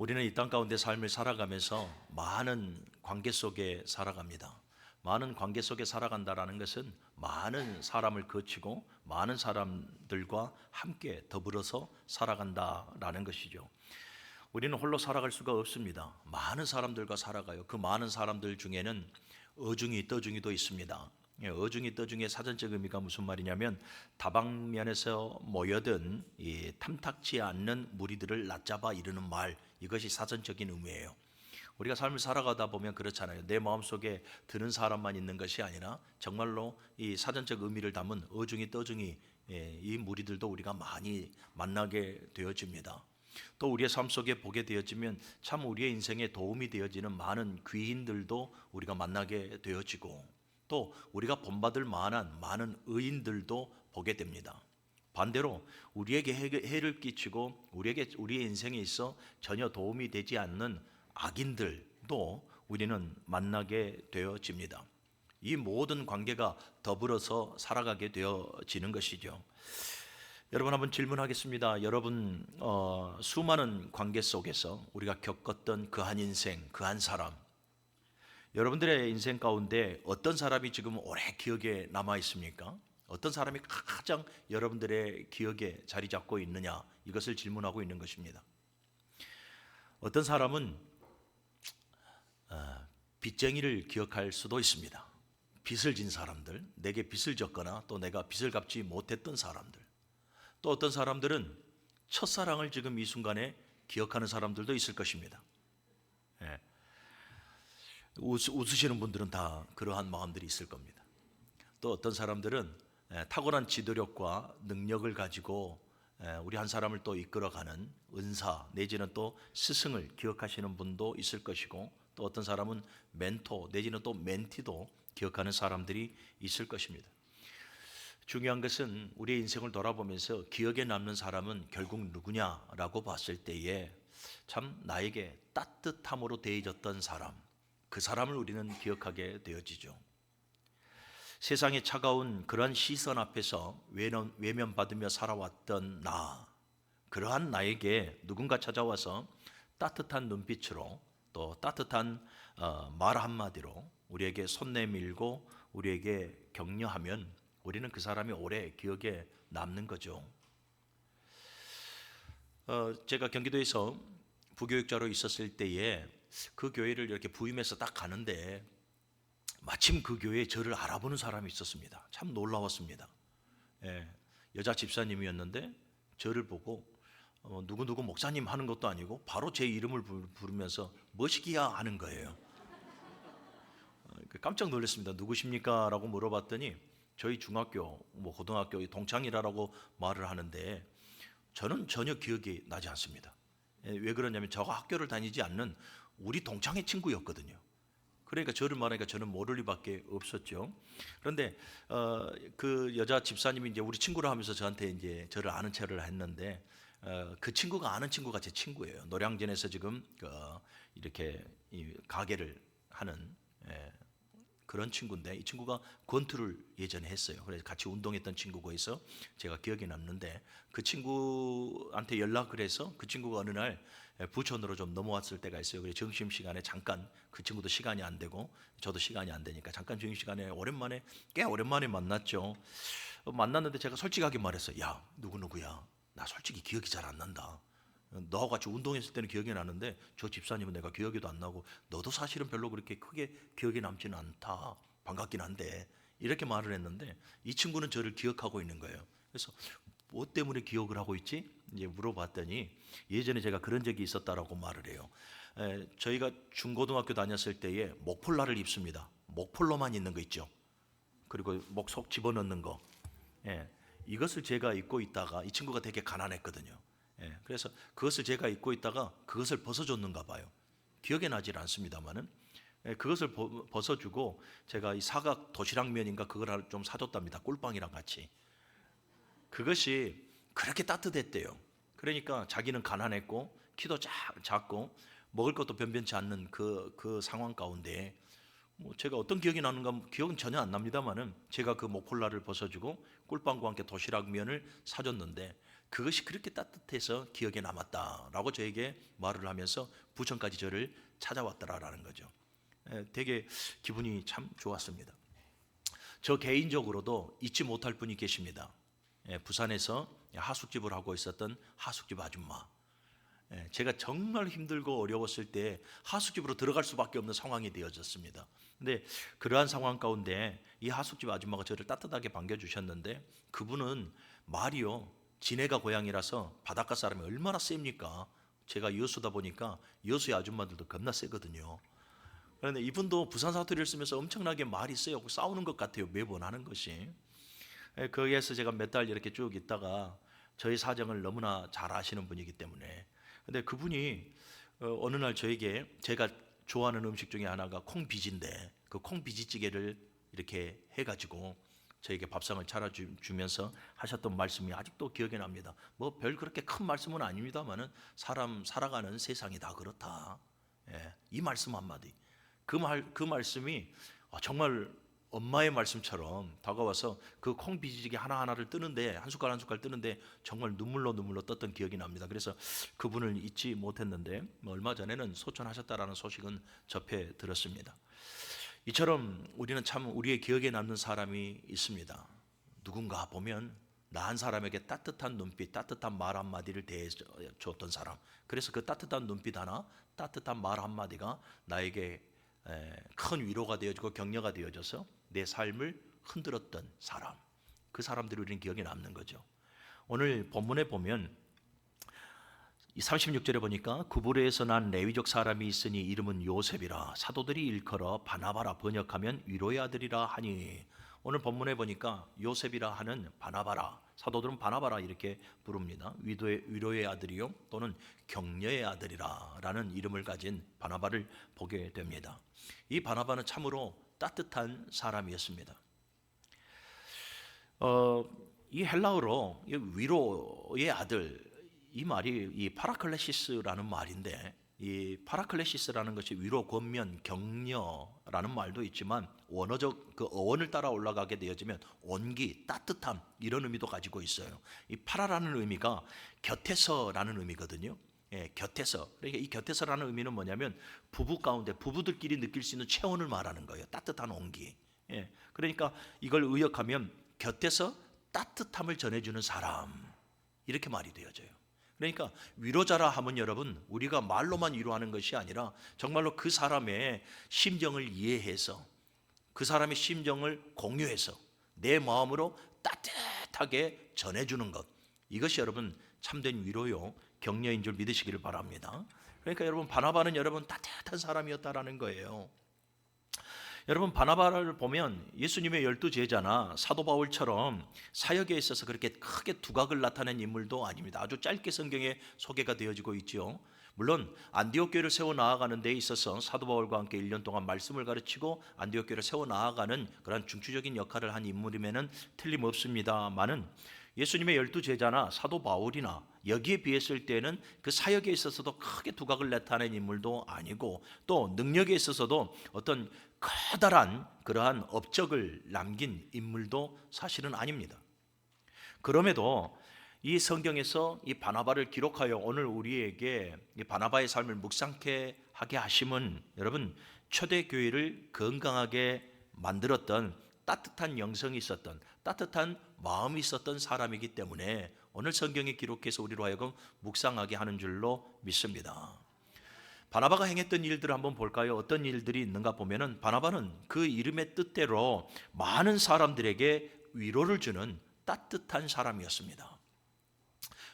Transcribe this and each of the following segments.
우리는 이 땅 가운데 삶을 살아가면서 많은 관계 속에 살아갑니다. 많은 관계 속에 살아간다라는 것은 많은 사람을 거치고 많은 사람들과 함께 더불어서 살아간다라는 것이죠. 우리는 홀로 살아갈 수가 없습니다. 많은 사람들과 살아가요. 그 많은 사람들 중에는 어중이 떠중이도 있습니다. 어중이 떠중이의 사전적 의미가 무슨 말이냐면 다방면에서 모여든 이 탐탁치 않는 무리들을 낮잡아 이르는 말, 이것이 사전적인 의미예요. 우리가 삶을 살아가다 보면 그렇잖아요. 내 마음속에 드는 사람만 있는 것이 아니라 정말로 이 사전적 의미를 담은 어중이 떠중이 이 무리들도 우리가 많이 만나게 되어집니다. 또 우리의 삶 속에 보게 되어지면 참 우리의 인생에 도움이 되어지는 많은 귀인들도 우리가 만나게 되어지고, 또 우리가 본받을 만한 많은 의인들도 보게 됩니다. 반대로 우리에게 해를 끼치고 우리의 인생에 있어 전혀 도움이 되지 않는 악인들도 우리는 만나게 되어집니다. 이 모든 관계가 더불어서 살아가게 되어지는 것이죠. 여러분, 한번 질문하겠습니다. 여러분, 수많은 관계 속에서 우리가 겪었던 그 한 인생, 그 한 사람, 여러분들의 인생 가운데 어떤 사람이 지금 오래 기억에 남아 있습니까? 어떤 사람이 가장 여러분들의 기억에 자리 잡고 있느냐, 이것을 질문하고 있는 것입니다. 어떤 사람은 빚쟁이를 기억할 수도 있습니다. 빚을 진 사람들, 내게 빚을 졌거나 또 내가 빚을 갚지 못했던 사람들. 또 어떤 사람들은 첫사랑을 지금 이 순간에 기억하는 사람들도 있을 것입니다. 예. 웃으시는 분들은 다 그러한 마음들이 있을 겁니다. 또 어떤 사람들은 탁월한 지도력과 능력을 가지고 우리 한 사람을 또 이끌어가는 은사 내지는 또 스승을 기억하시는 분도 있을 것이고, 또 어떤 사람은 멘토 내지는 또 멘티도 기억하는 사람들이 있을 것입니다. 중요한 것은 우리의 인생을 돌아보면서 기억에 남는 사람은 결국 누구냐라고 봤을 때에 참 나에게 따뜻함으로 대해졌던 사람, 그 사람을 우리는 기억하게 되어지죠. 세상의 차가운 그러한 시선 앞에서 외면받으며 살아왔던 나, 그러한 나에게 누군가 찾아와서 따뜻한 눈빛으로 또 따뜻한 말 한마디로 우리에게 손 내밀고 우리에게 격려하면 우리는 그 사람이 오래 기억에 남는 거죠. 제가 경기도에서 부교육자로 있었을 때에 그 교회를 이렇게 부임해서 딱 가는데 마침 그 교회에 저를 알아보는 사람이 있었습니다. 참 놀라웠습니다. 예, 여자 집사님이었는데 저를 보고 누구누구 목사님 하는 것도 아니고 바로 제 이름을 부르면서 뭐시기야 하는 거예요. 깜짝 놀랐습니다. 누구십니까? 라고 물어봤더니 저희 중학교, 고등학교 동창이라고 말을 하는데 저는 전혀 기억이 나지 않습니다. 왜 그러냐면 저가 학교를 다니지 않는 우리 동창의 친구였거든요. 그러니까 저를 말하니까 저는 모를 리밖에 없었죠. 그런데 그 여자 집사님이 이제 우리 친구라 하면서 저한테 이제 저를 아는 체를 했는데 그 친구가 아는 친구가 제 친구예요. 노량진에서 지금 이렇게 이 가게를 하는 그런 친구인데, 이 친구가 권투를 예전에 했어요. 그래서 같이 운동했던 친구고 해서 제가 기억에 남는데, 그 친구한테 연락을 해서 그 친구가 어느 날 부천으로 좀 넘어왔을 때가 있어요. 그래서 점심시간에 잠깐, 그 친구도 시간이 안 되고 저도 시간이 안 되니까 잠깐 점심시간에 오랜만에, 꽤 오랜만에 만났죠. 만났는데 제가 솔직하게 말했어요. 야, 누구누구야, 나 솔직히 기억이 잘 안 난다. 너하고 같이 운동했을 때는 기억이 나는데 저 집사님은 내가 기억에도 안 나고 너도 사실은 별로 그렇게 크게 기억에 남지는 않다. 반갑긴 한데, 이렇게 말을 했는데 이 친구는 저를 기억하고 있는 거예요. 그래서 뭐 때문에 기억을 하고 있지? 이제 물어봤더니 예전에 제가 그런 적이 있었다라고 말을 해요. 저희가 중고등학교 다녔을 때에 목폴라를 입습니다. 목폴로만 있는 거 있죠. 그리고 목 속 집어넣는 거. 이것을 제가 입고 있다가 이 친구가 되게 가난했거든요. 그래서 그것을 제가 입고 있다가 그것을 벗어줬는가 봐요. 기억에 나질 않습니다만은 그것을 벗어주고 제가 이 사각 도시락면인가 그걸 좀 사줬답니다. 꿀빵이랑 같이. 그것이 그렇게 따뜻했대요. 그러니까 자기는 가난했고 키도 작고 먹을 것도 변변치 않는 그 상황 가운데 제가 어떤 기억이 나는가 기억은 전혀 안 납니다만은 제가 그 목폴라를 벗어주고 꿀빵과 함께 도시락면을 사줬는데 그것이 그렇게 따뜻해서 기억에 남았다라고 저에게 말을 하면서 부천까지 저를 찾아왔더라라는 거죠. 되게 기분이 참 좋았습니다. 저 개인적으로도 잊지 못할 분이 계십니다. 부산에서 하숙집을 하고 있었던 하숙집 아줌마. 제가 정말 힘들고 어려웠을 때 하숙집으로 들어갈 수밖에 없는 상황이 되어졌습니다. 근데 그러한 상황 가운데 이 하숙집 아줌마가 저를 따뜻하게 반겨주셨는데, 그분은 말이요, 지네가 고향이라서 바닷가 사람이 얼마나 셉니까? 제가 여수다 보니까 여수의 아줌마들도 겁나 세거든요. 그런데 이분도 부산 사투리를 쓰면서 엄청나게 말이 세요. 싸우는 것 같아요, 매번 하는 것이. 거기에서 제가 몇 달 이렇게 쭉 있다가 저희 사정을 너무나 잘 아시는 분이기 때문에, 근데 그분이 어느 날 저에게, 제가 좋아하는 음식 중에 하나가 콩비지인데 그 콩비지찌개를 이렇게 해가지고 저에게 밥상을 차려주면서 하셨던 말씀이 아직도 기억에 납니다. 뭐 별 그렇게 큰 말씀은 아닙니다만은 사람 살아가는 세상이 다 그렇다. 이 말씀 한마디, 그 말씀이 정말 엄마의 말씀처럼 다가와서 그 콩비지찌개 하나하나를 뜨는데, 한 숟갈 한 숟갈 뜨는데 정말 눈물로 떴던 기억이 납니다. 그래서 그분을 잊지 못했는데, 얼마 전에는 소천하셨다라는 소식은 접해 들었습니다. 이처럼 우리는 참 우리의 기억에 남는 사람이 있습니다. 누군가 보면 나한 사람에게 따뜻한 눈빛, 따뜻한 말 한마디를 대해줬던 사람. 그래서 그 따뜻한 눈빛 하나, 따뜻한 말 한마디가 나에게 큰 위로가 되어지고 격려가 되어져서 내 삶을 흔들었던 사람, 그 사람들이 우리는 기억에 남는 거죠. 오늘 본문에 보면 36절에 보니까 구브르에서 난 레위족 사람이 있으니 이름은 요셉이라, 사도들이 일컬어 바나바라, 번역하면 위로의 아들이라 하니. 오늘 본문에 보니까 요셉이라 하는 바나바라, 사도들은 바나바라 이렇게 부릅니다. 위로의 아들이요, 또는 격려의 아들이라 라는 이름을 가진 바나바를 보게 됩니다. 이 바나바는 참으로 따뜻한 사람이었습니다. 이 헬라어로 위로의 아들, 이 말이 이 파라클레시스라는 말인데, 이 파라클레시스라는 것이 위로, 권면, 격려라는 말도 있지만 원어적 그 어원을 따라 올라가게 되어지면 온기, 따뜻함 이런 의미도 가지고 있어요. 이 파라라는 의미가 곁에서라는 의미거든요. 곁에서. 그러니까 이 곁에서라는 의미는 뭐냐면 부부 가운데 부부들끼리 느낄 수 있는 체온을 말하는 거예요. 따뜻한 온기. 그러니까 이걸 의역하면 곁에서 따뜻함을 전해주는 사람, 이렇게 말이 되어져요. 그러니까 위로자라 하면 여러분, 우리가 말로만 위로하는 것이 아니라 정말로 그 사람의 심정을 이해해서, 그 사람의 심정을 공유해서 내 마음으로 따뜻하게 전해주는 것, 이것이 여러분 참된 위로요, 격려인 줄 믿으시기를 바랍니다. 그러니까 여러분, 바나바는 여러분 따뜻한 사람이었다라는 거예요. 여러분, 바나바를 보면 예수님의 12제자나 사도 바울처럼 사역에 있어서 그렇게 크게 두각을 나타낸 인물도 아닙니다. 아주 짧게 성경에 소개가 되어지고 있죠. 물론 안디옥 교회를 세워 나아가는 데 있어서 사도 바울과 함께 1년 동안 말씀을 가르치고 안디옥 교회를 세워 나아가는 그런 중추적인 역할을 한 인물임에는 틀림없습니다만은, 예수님의 12제자나 사도 바울이나 여기에 비했을 때는 그 사역에 있어서도 크게 두각을 나타낸 인물도 아니고, 또 능력에 있어서도 어떤 커다란 그러한 업적을 남긴 인물도 사실은 아닙니다. 그럼에도 이 성경에서 이 바나바를 기록하여 오늘 우리에게 이 바나바의 삶을 묵상케 하게 하심은, 여러분, 초대교회를 건강하게 만들었던 따뜻한 영성이 있었던, 따뜻한 마음이 있었던 사람이기 때문에 오늘 성경에 기록해서 우리로 하여금 묵상하게 하는 줄로 믿습니다. 바나바가 행했던 일들을 한번 볼까요? 어떤 일들이 있는가 보면은, 바나바는 그 이름의 뜻대로 많은 사람들에게 위로를 주는 따뜻한 사람이었습니다.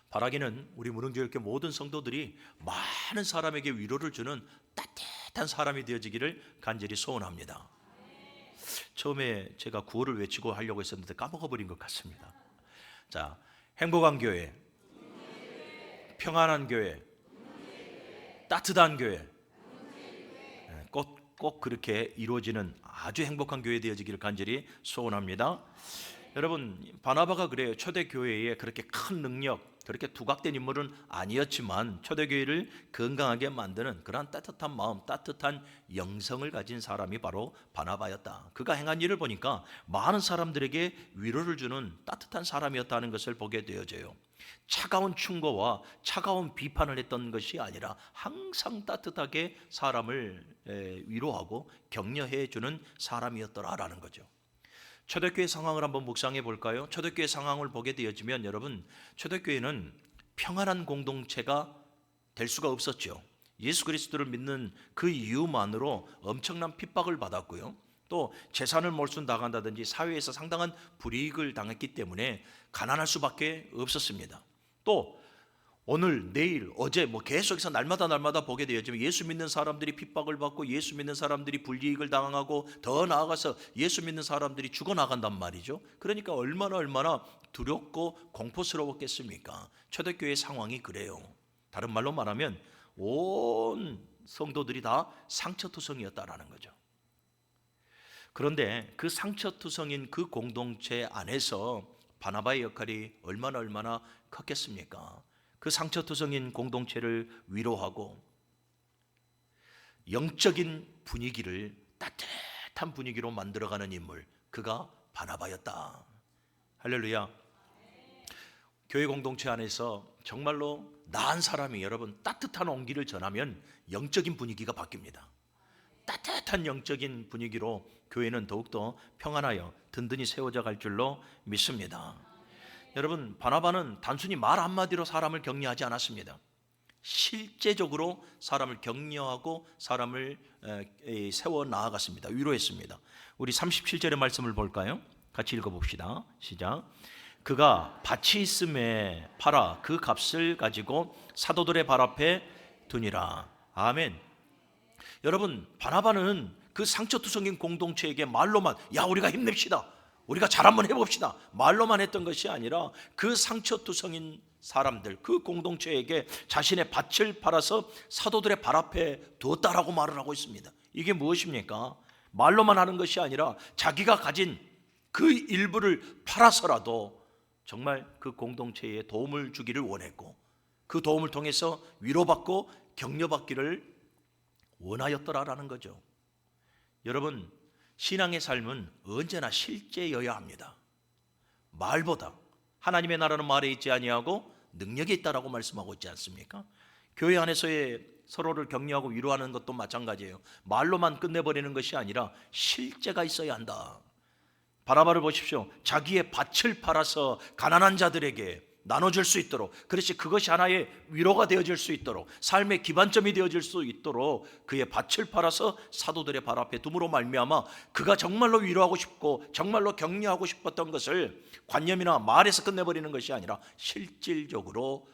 바라기는 우리 무릉교회 모든 성도들이 많은 사람에게 위로를 주는 따뜻한 사람이 되어지기를 간절히 소원합니다. 처음에 제가 구호를 외치고 하려고 했었는데 까먹어버린 것 같습니다. 자, 행복한 교회, 평안한 교회, 따뜻한 교회, 꼭 그렇게 이루어지는 아주 행복한 교회 되어지기를 간절히 소원합니다. 여러분, 바나바가 그래요. 초대교회에 그렇게 큰 능력, 그렇게 두각된 인물은 아니었지만 초대교회를 건강하게 만드는 그러한 따뜻한 마음, 따뜻한 영성을 가진 사람이 바로 바나바였다. 그가 행한 일을 보니까 많은 사람들에게 위로를 주는 따뜻한 사람이었다는 것을 보게 되어져요. 차가운 충고와 차가운 비판을 했던 것이 아니라 항상 따뜻하게 사람을 위로하고 격려해 주는 사람이었더라라는 거죠. 초대교회 상황을 한번 묵상해 볼까요? 초대교회 상황을 보게 되어지면 여러분, 초대교회는 평안한 공동체가 될 수가 없었죠. 예수 그리스도를 믿는 그 이유만으로 엄청난 핍박을 받았고요. 또 재산을 몰순당한다든지 사회에서 상당한 불이익을 당했기 때문에 가난할 수밖에 없었습니다. 또 오늘, 내일, 어제 계속해서 날마다 보게 되었지만 예수 믿는 사람들이 핍박을 받고 예수 믿는 사람들이 불이익을 당하고 더 나아가서 예수 믿는 사람들이 죽어나간단 말이죠. 그러니까 얼마나 두렵고 공포스러웠겠습니까? 초대교회 상황이 그래요. 다른 말로 말하면 온 성도들이 다 상처투성이었다라는 거죠. 그런데 그 상처투성인 그 공동체 안에서 바나바의 역할이 얼마나 컸겠습니까? 그 상처투성인 공동체를 위로하고 영적인 분위기를 따뜻한 분위기로 만들어가는 인물, 그가 바나바였다. 할렐루야. 교회 공동체 안에서 정말로 나은 사람이 여러분 따뜻한 온기를 전하면 영적인 분위기가 바뀝니다. 따뜻한 영적인 분위기로 교회는 더욱더 평안하여 든든히 세워져 갈 줄로 믿습니다. 여러분, 바나바는 단순히 말 한마디로 사람을 격려하지 않았습니다. 실제적으로 사람을 격려하고 사람을 세워 나아갔습니다. 위로했습니다. 우리 37절의 말씀을 볼까요? 같이 읽어봅시다. 시작. 그가 밭이 있음에 팔아 그 값을 가지고 사도들의 발 앞에 두니라. 아멘. 여러분, 바나바는 그 상처투성인 공동체에게 말로만 야 우리가 힘냅시다, 우리가 잘 한번 해봅시다 말로만 했던 것이 아니라 그 상처투성인 사람들, 그 공동체에게 자신의 밭을 팔아서 사도들의 발 앞에 두었다라고 말을 하고 있습니다. 이게 무엇입니까? 말로만 하는 것이 아니라 자기가 가진 그 일부를 팔아서라도 정말 그 공동체에 도움을 주기를 원했고 그 도움을 통해서 위로받고 격려받기를 원하였더라라는 거죠. 여러분, 신앙의 삶은 언제나 실제여야 합니다. 말보다. 하나님의 나라는 말에 있지 아니하고 능력에 있다라고 말씀하고 있지 않습니까? 교회 안에서의 서로를 격려하고 위로하는 것도 마찬가지예요. 말로만 끝내버리는 것이 아니라 실제가 있어야 한다. 바나바를 보십시오. 자기의 밭을 팔아서 가난한 자들에게 나눠줄 수 있도록, 그렇지, 그것이 하나의 위로가 되어질 수 있도록, 삶의 기반점이 되어질 수 있도록 그의 밭을 팔아서 사도들의 발 앞에 둠으로 말미암아 그가 정말로 위로하고 싶고 정말로 격려하고 싶었던 것을 관념이나 말에서 끝내버리는 것이 아니라 실질적으로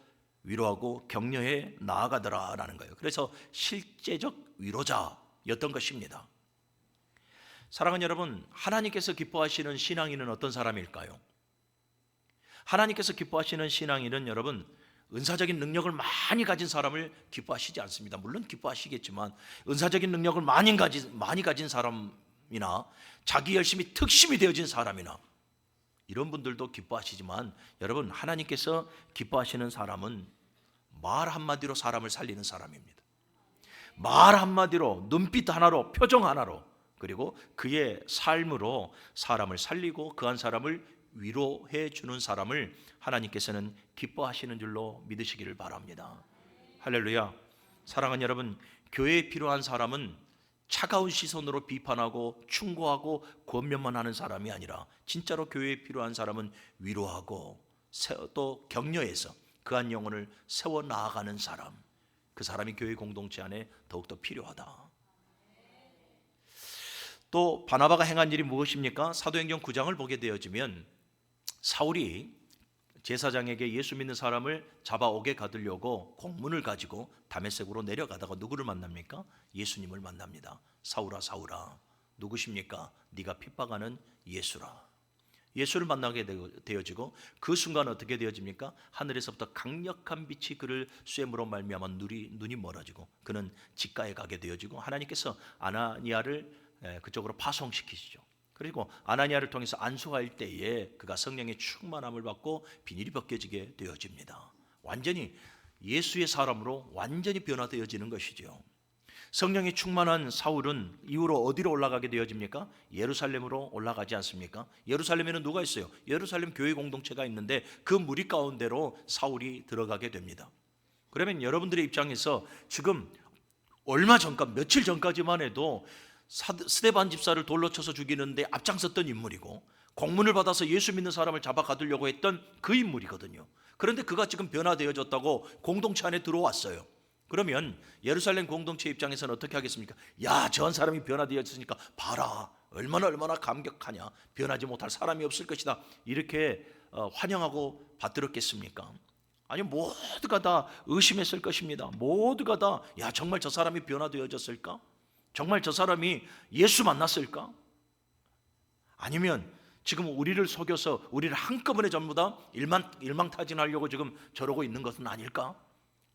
위로하고 격려해 나아가더라라는 거예요. 그래서 실제적 위로자였던 것입니다. 사랑하는 여러분, 하나님께서 기뻐하시는 신앙인은 어떤 사람일까요? 하나님께서 기뻐하시는 신앙인은 여러분 은사적인 능력을 많이 가진 사람을 기뻐하시지 않습니다. 물론 기뻐하시겠지만 은사적인 능력을 많이 가진 사람이나 자기 열심이 특심이 되어진 사람이나 이런 분들도 기뻐하시지만 여러분, 하나님께서 기뻐하시는 사람은 말 한마디로 사람을 살리는 사람입니다. 말 한마디로, 눈빛 하나로, 표정 하나로, 그리고 그의 삶으로 사람을 살리고 그한 사람을 위로해 주는 사람을 하나님께서는 기뻐하시는 줄로 믿으시기를 바랍니다. 할렐루야. 사랑하는 여러분, 교회에 필요한 사람은 차가운 시선으로 비판하고 충고하고 권면만 하는 사람이 아니라 진짜로 교회에 필요한 사람은 위로하고 또 격려해서 그한 영혼을 세워 나아가는 사람, 그 사람이 교회 공동체 안에 더욱더 필요하다. 또 바나바가 행한 일이 무엇입니까? 사도행전 9장을 보게 되어지면 사울이 제사장에게 예수 믿는 사람을 잡아오게 가두려고 공문을 가지고 다메섹으로 내려가다가 누구를 만납니까? 예수님을 만납니다. 사울아 사울아, 누구십니까? 네가 핍박하는 예수라. 예수를 만나게 되어지고 그 순간 어떻게 되어집니까? 하늘에서부터 강력한 빛이 그를 쐐므로 말미암아 눈이 멀어지고 그는 직가에 가게 되어지고 하나님께서 아나니아를 그쪽으로 파송시키시죠. 그리고 아나니아를 통해서 안수할 때에 그가 성령의 충만함을 받고 비닐이 벗겨지게 되어집니다. 완전히 예수의 사람으로 완전히 변화되어지는 것이죠. 성령이 충만한 사울은 이후로 어디로 올라가게 되어집니까? 예루살렘으로 올라가지 않습니까? 예루살렘에는 누가 있어요? 예루살렘 교회 공동체가 있는데 그 무리 가운데로 사울이 들어가게 됩니다. 그러면 여러분들의 입장에서 지금 얼마 전까 며칠 전까지만 해도 스데반 집사를 돌로 쳐서 죽이는데 앞장섰던 인물이고 공문을 받아서 예수 믿는 사람을 잡아 가두려고 했던 그 인물이거든요. 그런데 그가 지금 변화되어졌다고 공동체 안에 들어왔어요. 그러면 예루살렘 공동체 입장에서는 어떻게 하겠습니까? 야, 저 사람이 변화되었으니까 봐라, 얼마나 감격하냐, 변하지 못할 사람이 없을 것이다, 이렇게 환영하고 받들었겠습니까? 아니, 모두가 다 의심했을 것입니다. 모두가 다, 야, 정말 저 사람이 변화되어졌을까? 정말 저 사람이 예수 만났을까? 아니면 지금 우리를 속여서 우리를 한꺼번에 전부 다 일망타진하려고 지금 저러고 있는 것은 아닐까?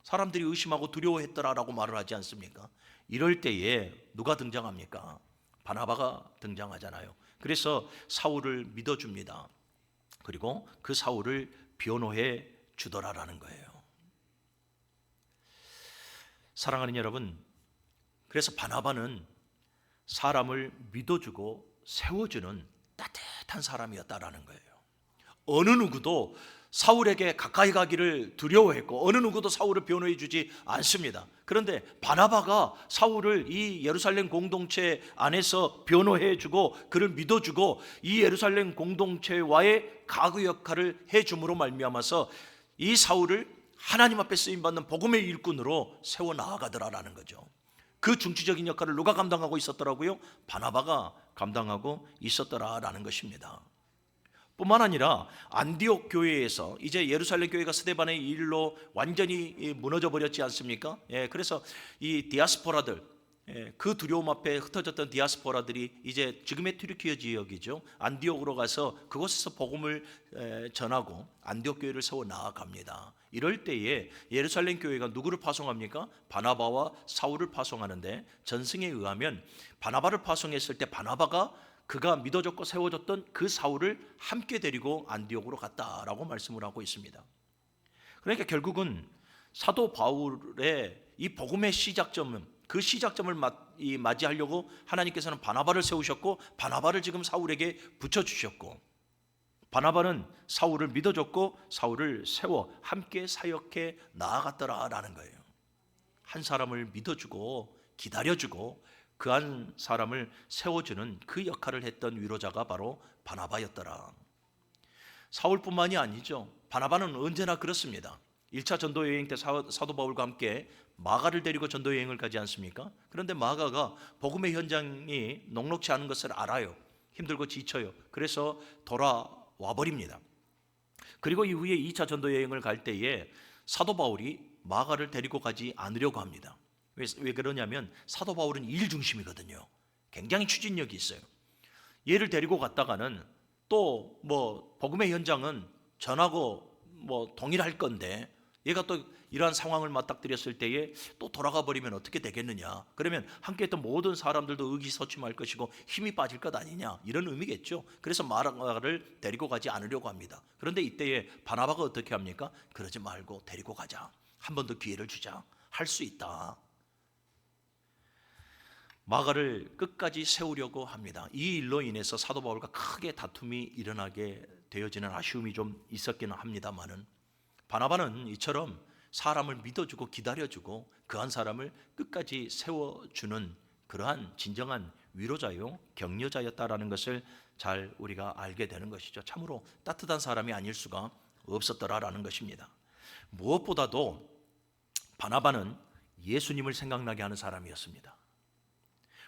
사람들이 의심하고 두려워했더라라고 말을 하지 않습니까? 이럴 때에 누가 등장합니까? 바나바가 등장하잖아요. 그래서 사울을 믿어줍니다. 그리고 그 사울을 변호해 주더라라는 거예요. 사랑하는 여러분, 그래서 바나바는 사람을 믿어주고 세워주는 따뜻한 사람이었다라는 거예요. 어느 누구도 사울에게 가까이 가기를 두려워했고 어느 누구도 사울을 변호해 주지 않습니다. 그런데 바나바가 사울을 이 예루살렘 공동체 안에서 변호해 주고 그를 믿어주고 이 예루살렘 공동체와의 가구 역할을 해줌으로 말미암아서 이 사울을 하나님 앞에 쓰임받는 복음의 일꾼으로 세워 나아가더라라는 거죠. 그 중추적인 역할을 누가 감당하고 있었더라고요? 바나바가 감당하고 있었더라라는 것입니다. 뿐만 아니라 안디옥 교회에서 이제 예루살렘 교회가 스데반의 일로 완전히 무너져 버렸지 않습니까? 그래서 이 디아스포라들, 그 두려움 앞에 흩어졌던 디아스포라들이 이제 지금의 튀르키예 지역이죠, 안디옥으로 가서 그곳에서 복음을 전하고 안디옥 교회를 세워 나아갑니다. 이럴 때에 예루살렘 교회가 누구를 파송합니까? 바나바와 사울을 파송하는데, 전승에 의하면 바나바를 파송했을 때 바나바가 그가 믿어줬고 세워줬던 그 사울을 함께 데리고 안디옥으로 갔다라고 말씀을 하고 있습니다. 그러니까 결국은 사도 바울의 이 복음의 시작점은, 그 시작점을 맞이하려고 하나님께서는 바나바를 세우셨고 바나바를 지금 사울에게 붙여주셨고, 바나바는 사울을 믿어줬고 사울을 세워 함께 사역해 나아갔더라라는 거예요. 한 사람을 믿어주고 기다려주고 그 한 사람을 세워주는 그 역할을 했던 위로자가 바로 바나바였더라. 사울뿐만이 아니죠. 바나바는 언제나 그렇습니다. 1차 전도 여행 때 사도 바울과 함께 마가를 데리고 전도 여행을 가지 않습니까? 그런데 마가가 복음의 현장이 녹록지 않은 것을 알아요. 힘들고 지쳐요. 그래서 돌아와 버립니다. 그리고 이후에 2차 전도 여행을 갈 때에 사도 바울이 마가를 데리고 가지 않으려고 합니다. 왜 그러냐면 사도 바울은 일 중심이거든요. 굉장히 추진력이 있어요. 얘를 데리고 갔다가는 또 복음의 현장은 전하고 동일할 건데 얘가 또 이러한 상황을 맞닥뜨렸을 때에 또 돌아가 버리면 어떻게 되겠느냐. 그러면 함께했던 모든 사람들도 의기소침할 것이고 힘이 빠질 것 아니냐, 이런 의미겠죠. 그래서 마가를 데리고 가지 않으려고 합니다. 그런데 이때에 바나바가 어떻게 합니까? 그러지 말고 데리고 가자. 한 번 더 기회를 주자. 할 수 있다. 마가를 끝까지 세우려고 합니다. 이 일로 인해서 사도 바울과 크게 다툼이 일어나게 되어지는 아쉬움이 좀 있었기는 합니다만은, 바나바는 이처럼 사람을 믿어주고 기다려주고 그 한 사람을 끝까지 세워주는 그러한 진정한 위로자요 격려자였다라는 것을 잘 우리가 알게 되는 것이죠. 참으로 따뜻한 사람이 아닐 수가 없었더라라는 것입니다. 무엇보다도 바나바는 예수님을 생각나게 하는 사람이었습니다.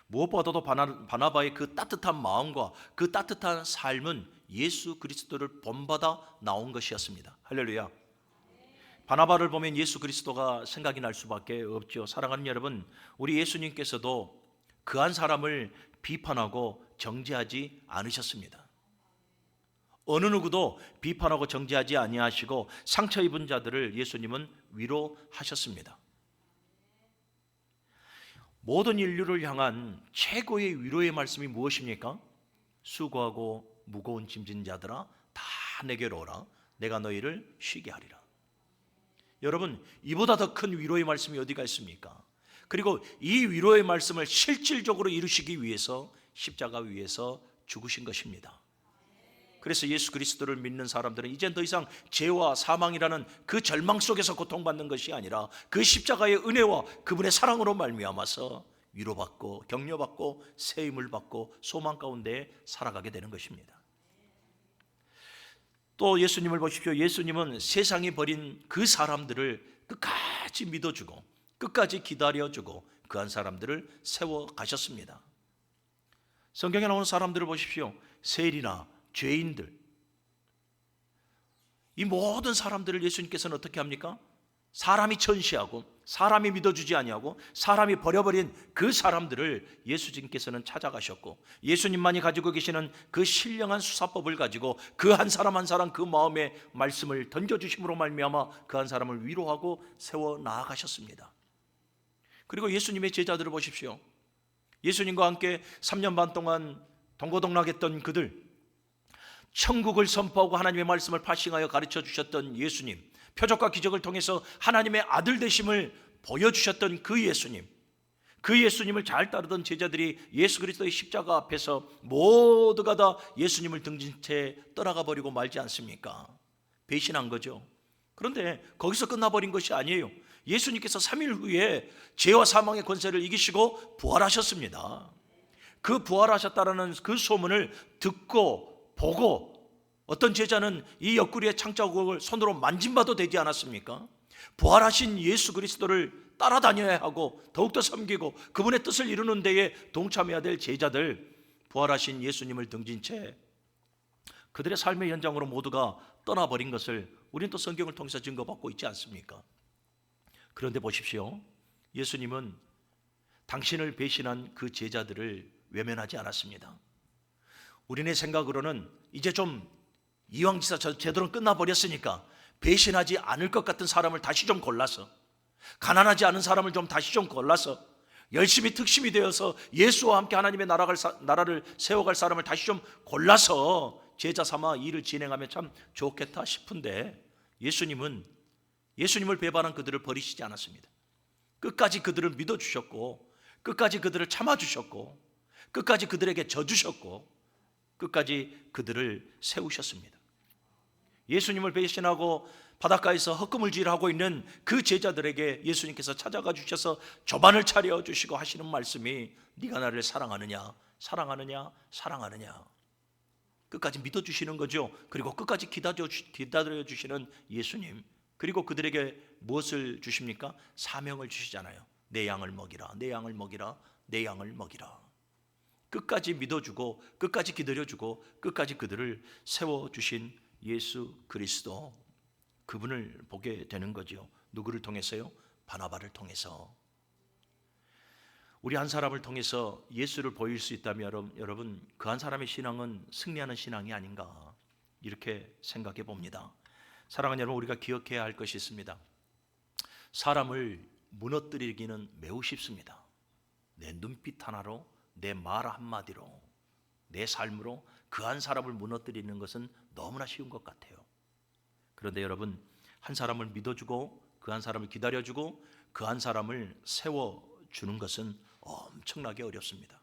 무엇보다도 바나바의 그 따뜻한 마음과 그 따뜻한 삶은 예수 그리스도를 본받아 나온 것이었습니다. 할렐루야. 바나바를 보면 예수 그리스도가 생각이 날 수밖에 없죠. 사랑하는 여러분, 우리 예수님께서도 그 한 사람을 비판하고 정죄하지 않으셨습니다. 어느 누구도 비판하고 정죄하지 아니하시고 상처 입은 자들을 예수님은 위로하셨습니다. 모든 인류를 향한 최고의 위로의 말씀이 무엇입니까? 수고하고 무거운 짐진 자들아 다 내게로 오라. 내가 너희를 쉬게 하리라. 여러분, 이보다 더 큰 위로의 말씀이 어디가 있습니까? 그리고 이 위로의 말씀을 실질적으로 이루시기 위해서 십자가 위에서 죽으신 것입니다. 그래서 예수 그리스도를 믿는 사람들은 이젠 더 이상 죄와 사망이라는 그 절망 속에서 고통받는 것이 아니라 그 십자가의 은혜와 그분의 사랑으로 말미암아서 위로받고 격려받고 새 힘을 받고 소망 가운데 살아가게 되는 것입니다. 또 예수님을 보십시오. 예수님은 세상이 버린 그 사람들을 끝까지 믿어주고 끝까지 기다려주고 그 한 사람들을 세워 가셨습니다. 성경에 나오는 사람들을 보십시오. 세리나 죄인들, 이 모든 사람들을 예수님께서는 어떻게 합니까? 사람이 천시하고 사람이 믿어주지 아니하고 사람이 버려버린 그 사람들을 예수님께서는 찾아가셨고, 예수님만이 가지고 계시는 그 신령한 수사법을 가지고 그 한 사람 한 사람 그 마음의 말씀을 던져주심으로 말미암아 그 한 사람을 위로하고 세워 나아가셨습니다. 그리고 예수님의 제자들을 보십시오. 예수님과 함께 3년 반 동안 동고동락했던 그들, 천국을 선포하고 하나님의 말씀을 파싱하여 가르쳐 주셨던 예수님, 표적과 기적을 통해서 하나님의 아들 되심을 보여주셨던 그 예수님, 그 예수님을 잘 따르던 제자들이 예수 그리스도의 십자가 앞에서 모두가 다 예수님을 등진 채 떠나가 버리고 말지 않습니까? 배신한 거죠. 그런데 거기서 끝나버린 것이 아니에요. 예수님께서 3일 후에 죄와 사망의 권세를 이기시고 부활하셨습니다. 그 부활하셨다라는 그 소문을 듣고 보고 어떤 제자는 이 옆구리의 창자국을 손으로 만진 바도 되지 않았습니까? 부활하신 예수 그리스도를 따라다녀야 하고 더욱더 섬기고 그분의 뜻을 이루는 데에 동참해야 될 제자들, 부활하신 예수님을 등진 채 그들의 삶의 현장으로 모두가 떠나버린 것을 우리는 또 성경을 통해서 증거받고 있지 않습니까? 그런데 보십시오. 예수님은 당신을 배신한 그 제자들을 외면하지 않았습니다. 우리네 생각으로는 이제 좀 이왕지사 제대로 끝나버렸으니까 배신하지 않을 것 같은 사람을 다시 좀 골라서, 가난하지 않은 사람을 좀 다시 좀 골라서 열심히 특심이 되어서 예수와 함께 하나님의 나라를 세워갈 사람을 다시 좀 골라서 제자 삼아 일을 진행하면 참 좋겠다 싶은데, 예수님을 배반한 그들을 버리시지 않았습니다. 끝까지 그들을 믿어주셨고 끝까지 그들을 참아주셨고 끝까지 그들에게 져주셨고 끝까지 그들을 세우셨습니다. 예수님을 배신하고 바닷가에서 헛금을질하고 있는 그 제자들에게 예수님께서 찾아가 주셔서 조반을 차려주시고 하시는 말씀이 네가 나를 사랑하느냐 사랑하느냐 사랑하느냐, 끝까지 믿어주시는 거죠. 그리고 끝까지 기다려주시는 예수님, 그리고 그들에게 무엇을 주십니까? 사명을 주시잖아요. 내 양을 먹이라, 내 양을 먹이라, 내 양을 먹이라. 끝까지 믿어주고 끝까지 기다려주고 끝까지 그들을 세워주신 예수 그리스도, 그분을 보게 되는 거죠. 누구를 통해서요? 바나바를 통해서. 우리 한 사람을 통해서 예수를 보일 수 있다면 여러분, 그 한 사람의 신앙은 승리하는 신앙이 아닌가, 이렇게 생각해 봅니다. 사랑하는 여러분, 우리가 기억해야 할 것이 있습니다. 사람을 무너뜨리기는 매우 쉽습니다. 내 눈빛 하나로, 내 말 한마디로, 내 삶으로 그 한 사람을 무너뜨리는 것은 너무나 쉬운 것 같아요. 그런데 여러분, 한 사람을 믿어주고 그 한 사람을 기다려주고 그 한 사람을 세워주는 것은 엄청나게 어렵습니다.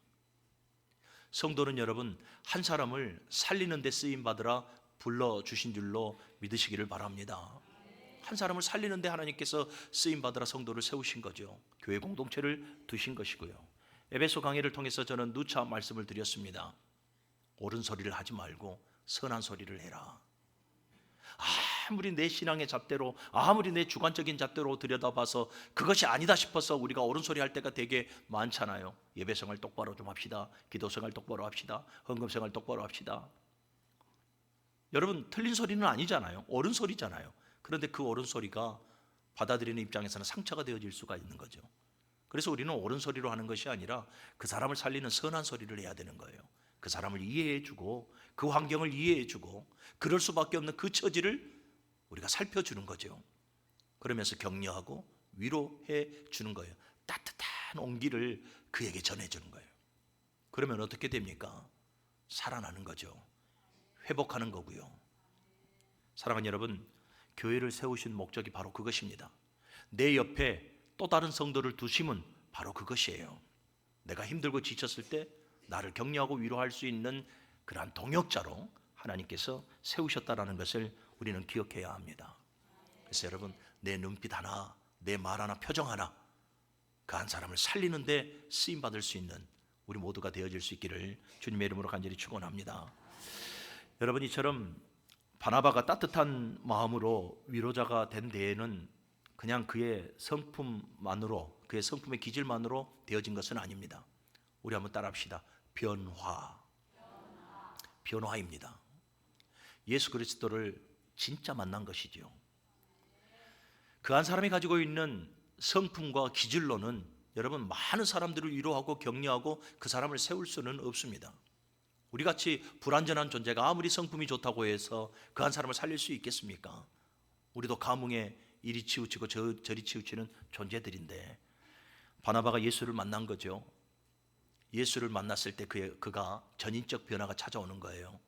성도는 여러분, 한 사람을 살리는 데 쓰임받으라 불러주신 줄로 믿으시기를 바랍니다. 한 사람을 살리는 데 하나님께서 쓰임받으라 성도를 세우신 거죠. 교회 공동체를 두신 것이고요. 에베소 강의를 통해서 저는 누차 말씀을 드렸습니다. 옳은 소리를 하지 말고 선한 소리를 해라. 아무리 내 신앙의 잣대로, 아무리 내 주관적인 잣대로 들여다봐서 그것이 아니다 싶어서 우리가 옳은 소리 할 때가 되게 많잖아요. 예배생활 똑바로 좀 합시다. 기도생활 똑바로 합시다. 헌금생활 똑바로 합시다. 여러분, 틀린 소리는 아니잖아요. 옳은 소리잖아요. 그런데 그 옳은 소리가 받아들이는 입장에서는 상처가 되어질 수가 있는 거죠. 그래서 우리는 옳은 소리로 하는 것이 아니라 그 사람을 살리는 선한 소리를 해야 되는 거예요. 그 사람을 이해해주고 그 환경을 이해해주고 그럴 수밖에 없는 그 처지를 우리가 살펴주는 거죠. 그러면서 격려하고 위로해 주는 거예요. 따뜻한 온기를 그에게 전해주는 거예요. 그러면 어떻게 됩니까? 살아나는 거죠. 회복하는 거고요. 사랑하는 여러분, 교회를 세우신 목적이 바로 그것입니다. 내 옆에 또 다른 성도를 두심은 바로 그것이에요. 내가 힘들고 지쳤을 때 나를 격려하고 위로할 수 있는 그러한 동역자로 하나님께서 세우셨다는 것을 우리는 기억해야 합니다. 그래서 여러분, 내 눈빛 하나, 내 말 하나, 표정 하나, 그 한 사람을 살리는 데 쓰임받을 수 있는 우리 모두가 되어질 수 있기를 주님의 이름으로 간절히 축원합니다. 여러분, 이처럼 바나바가 따뜻한 마음으로 위로자가 된 데에는 그냥 그의 성품만으로, 그의 성품의 기질만으로 되어진 것은 아닙니다. 우리 한번 따라합시다. 변화입니다. 예수 그리스도를 진짜 만난 것이지요. 그 한 사람이 가지고 있는 성품과 기질로는 여러분, 많은 사람들을 위로하고 격려하고 그 사람을 세울 수는 없습니다. 우리같이 불완전한 존재가 아무리 성품이 좋다고 해서 그 한 사람을 살릴 수 있겠습니까? 우리도 감흥에 이리 치우치고 저리 치우치는 존재들인데, 바나바가 예수를 만난 거죠. 예수를 만났을 때 그가 전인적 변화가 찾아오는 거예요.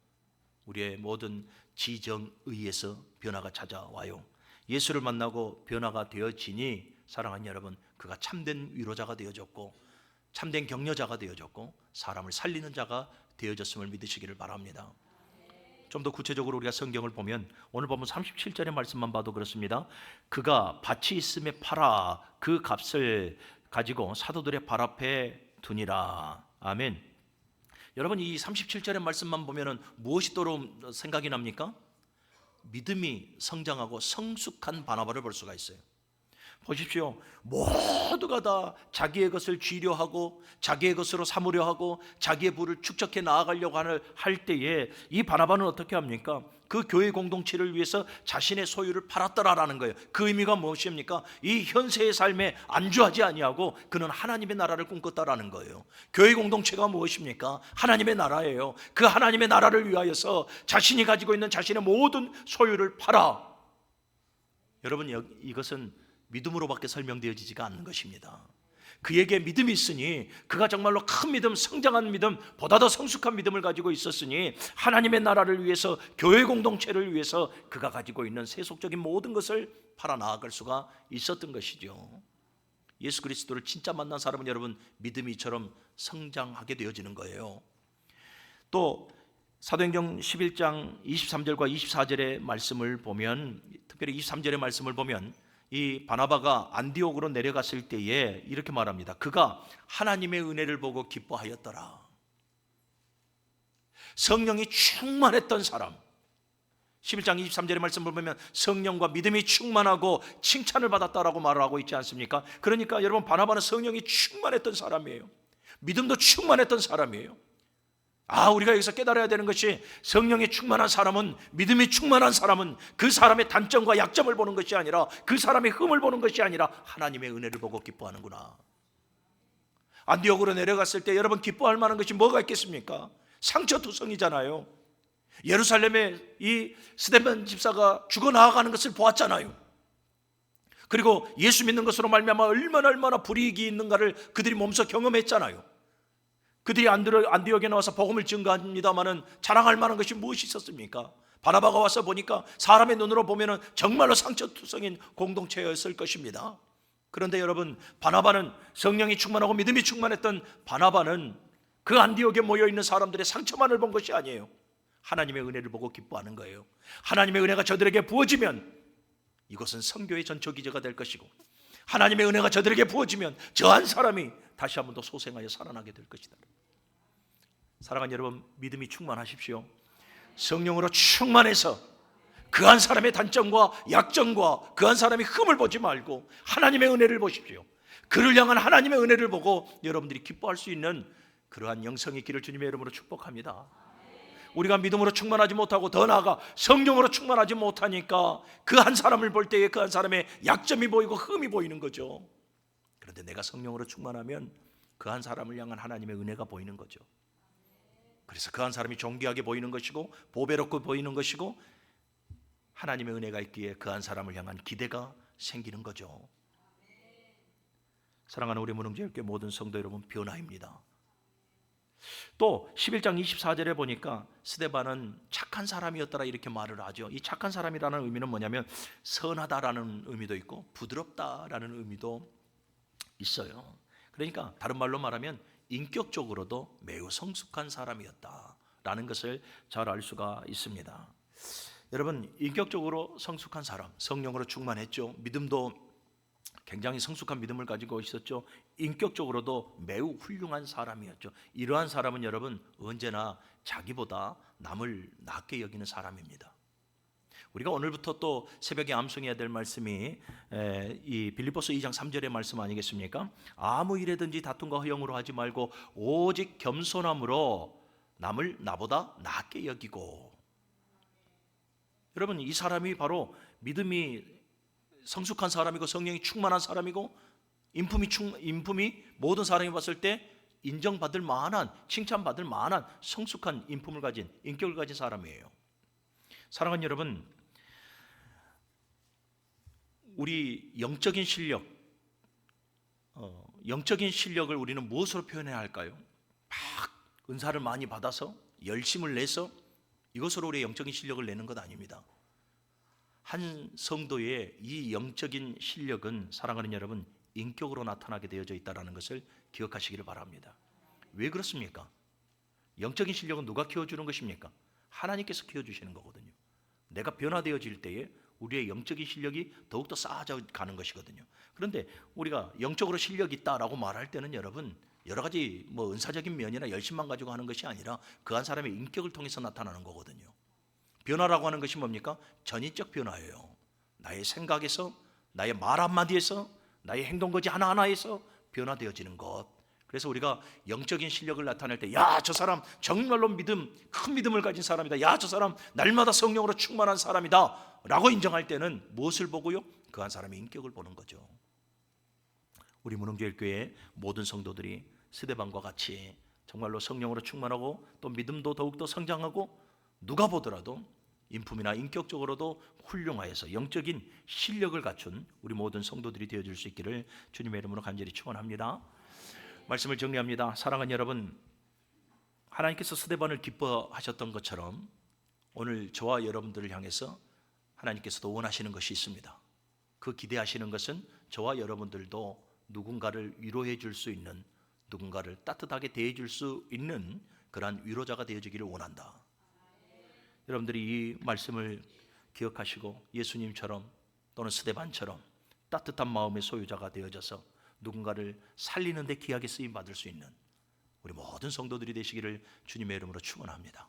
우리의 모든 지정의에서 변화가 찾아와요. 예수를 만나고 변화가 되어지니 사랑하는 여러분, 그가 참된 위로자가 되어졌고 참된 격려자가 되어졌고 사람을 살리는 자가 되어졌음을 믿으시기를 바랍니다. 좀 더 구체적으로 우리가 성경을 보면 오늘 보면 37절의 말씀만 봐도 그렇습니다. 그가 밭이 있음에 팔아 그 값을 가지고 사도들의 발 앞에 두니라. 아멘. 여러분, 이 37절의 말씀만 보면 무엇이 떠오르는 생각이 납니까? 믿음이 성장하고 성숙한 바나바를 볼 수가 있어요. 보십시오. 모두가 다 자기의 것을 쥐려하고 자기의 것으로 삼으려 하고 자기의 부를 축적해 나아가려고 할 때에 이 바나바는 어떻게 합니까? 그 교회 공동체를 위해서 자신의 소유를 팔았더라라는 거예요. 그 의미가 무엇입니까? 이 현세의 삶에 안주하지 아니하고 그는 하나님의 나라를 꿈꿨다라는 거예요. 교회 공동체가 무엇입니까? 하나님의 나라예요. 그 하나님의 나라를 위하여서 자신이 가지고 있는 자신의 모든 소유를 팔아. 여러분, 이것은 믿음으로밖에 설명되어지지가 않는 것입니다. 그에게 믿음이 있으니 그가 정말로 큰 믿음, 성장한 믿음, 보다 더 성숙한 믿음을 가지고 있었으니 하나님의 나라를 위해서, 교회 공동체를 위해서 그가 가지고 있는 세속적인 모든 것을 팔아 나아갈 수가 있었던 것이죠. 예수 그리스도를 진짜 만난 사람은 여러분, 믿음이 이처럼 성장하게 되어지는 거예요. 또 사도행전 11장 23절과 24절의 말씀을 보면, 특별히 23절의 말씀을 보면 이 바나바가 안디옥으로 내려갔을 때에 이렇게 말합니다. 그가 하나님의 은혜를 보고 기뻐하였더라. 성령이 충만했던 사람, 11장 23절의 말씀을 보면 성령과 믿음이 충만하고 칭찬을 받았다라고 말을 하고 있지 않습니까? 그러니까 여러분, 바나바는 성령이 충만했던 사람이에요. 믿음도 충만했던 사람이에요. 우리가 여기서 깨달아야 되는 것이, 성령이 충만한 사람은, 믿음이 충만한 사람은 그 사람의 단점과 약점을 보는 것이 아니라, 그 사람의 흠을 보는 것이 아니라 하나님의 은혜를 보고 기뻐하는구나. 안디옥으로 내려갔을 때 여러분, 기뻐할 만한 것이 뭐가 있겠습니까? 상처투성이잖아요. 예루살렘에 이 스데반 집사가 죽어나가는 것을 보았잖아요. 그리고 예수 믿는 것으로 말미암아 얼마나 불이익이 있는가를 그들이 몸소 경험했잖아요. 그들이 안디옥에 나와서 복음을 증거합니다마는 자랑할 만한 것이 무엇이 있었습니까? 바나바가 와서 보니까 사람의 눈으로 보면 정말로 상처투성인 공동체였을 것입니다. 그런데 여러분, 바나바는, 성령이 충만하고 믿음이 충만했던 바나바는 그 안디옥에 모여있는 사람들의 상처만을 본 것이 아니에요. 하나님의 은혜를 보고 기뻐하는 거예요. 하나님의 은혜가 저들에게 부어지면 이것은 선교의 전초기제가 될 것이고, 하나님의 은혜가 저들에게 부어지면 저 한 사람이 다시 한 번 더 소생하여 살아나게 될 것이다. 사랑하는 여러분, 믿음이 충만하십시오. 성령으로 충만해서 그 한 사람의 단점과 약점과 그 한 사람의 흠을 보지 말고 하나님의 은혜를 보십시오. 그를 향한 하나님의 은혜를 보고 여러분들이 기뻐할 수 있는 그러한 영성의 있기를 주님의 이름으로 축복합니다. 우리가 믿음으로 충만하지 못하고, 더 나아가 성령으로 충만하지 못하니까 그 한 사람을 볼 때에 그 한 사람의 약점이 보이고 흠이 보이는 거죠. 그런데 내가 성령으로 충만하면 그 한 사람을 향한 하나님의 은혜가 보이는 거죠. 그래서 그 한 사람이 존귀하게 보이는 것이고 보배롭고 보이는 것이고, 하나님의 은혜가 있기에 그 한 사람을 향한 기대가 생기는 거죠. 사랑하는 우리 문흥제일교회 모든 성도 여러분, 변화입니다. 또 11장 24절에 보니까 스데반은 착한 사람이었더라 이렇게 말을 하죠. 이 착한 사람이라는 의미는 뭐냐면 선하다라는 의미도 있고 부드럽다라는 의미도 있어요. 그러니까 다른 말로 말하면 인격적으로도 매우 성숙한 사람이었다라는 것을 잘 알 수가 있습니다. 여러분, 인격적으로 성숙한 사람, 성령으로 충만했죠. 믿음도 굉장히 성숙한 믿음을 가지고 있었죠. 인격적으로도 매우 훌륭한 사람이었죠. 이러한 사람은 여러분 언제나 자기보다 남을 낮게 여기는 사람입니다. 우리가 오늘부터 또 새벽에 암송해야 될 말씀이 이 빌립보서 2장 3절의 말씀 아니겠습니까? 아무 일에든지 다툼과 허영으로 하지 말고 오직 겸손함으로 남을 나보다 낮게 여기고. 여러분, 이 사람이 바로 믿음이 성숙한 사람이고 성령이 충만한 사람이고 인품이 모든 사람이 봤을 때 인정받을 만한, 칭찬받을 만한 성숙한 인품을 가진, 인격을 가진 사람이에요. 사랑하는 여러분, 우리 영적인 실력을 우리는 무엇으로 표현해야 할까요? 막 은사를 많이 받아서 열심을 내서 이것으로 우리의 영적인 실력을 내는 것 아닙니다. 한 성도의 이 영적인 실력은 사랑하는 여러분 인격으로 나타나게 되어져 있다는 것을 기억하시기를 바랍니다. 왜 그렇습니까? 영적인 실력은 누가 키워주는 것입니까? 하나님께서 키워주시는 거거든요. 내가 변화되어질 때에 우리의 영적인 실력이 더욱더 쌓아져 가는 것이거든요. 그런데 우리가 영적으로 실력이 있다라고 말할 때는 여러분 여러 가지 은사적인 면이나 열심만 가지고 하는 것이 아니라 그 한 사람의 인격을 통해서 나타나는 거거든요. 변화라고 하는 것이 뭡니까? 전인적 변화예요. 나의 생각에서, 나의 말 한마디에서, 나의 행동거지 하나하나에서 변화되어지는 것. 그래서 우리가 영적인 실력을 나타낼 때 야, 저 사람 정말로 큰 믿음을 가진 사람이다. 야, 저 사람 날마다 성령으로 충만한 사람이다 라고 인정할 때는 무엇을 보고요? 그 한 사람의 인격을 보는 거죠. 우리 문흥교회교회 모든 성도들이 스데반과 같이 정말로 성령으로 충만하고 또 믿음도 더욱더 성장하고 누가 보더라도 인품이나 인격적으로도 훌륭하여서 영적인 실력을 갖춘 우리 모든 성도들이 되어줄 수 있기를 주님의 이름으로 간절히 축원합니다. 말씀을 정리합니다. 사랑하는 여러분, 하나님께서 스데반을 기뻐하셨던 것처럼 오늘 저와 여러분들을 향해서 하나님께서도 원하시는 것이 있습니다. 그 기대하시는 것은 저와 여러분들도 누군가를 위로해 줄 수 있는, 누군가를 따뜻하게 대해 줄 수 있는 그러한 위로자가 되어지기를 원한다. 여러분들이 이 말씀을 기억하시고 예수님처럼 또는 스데반처럼 따뜻한 마음의 소유자가 되어져서 누군가를 살리는 데 귀하게 쓰임 받을 수 있는 우리 모든 성도들이 되시기를 주님의 이름으로 축원합니다.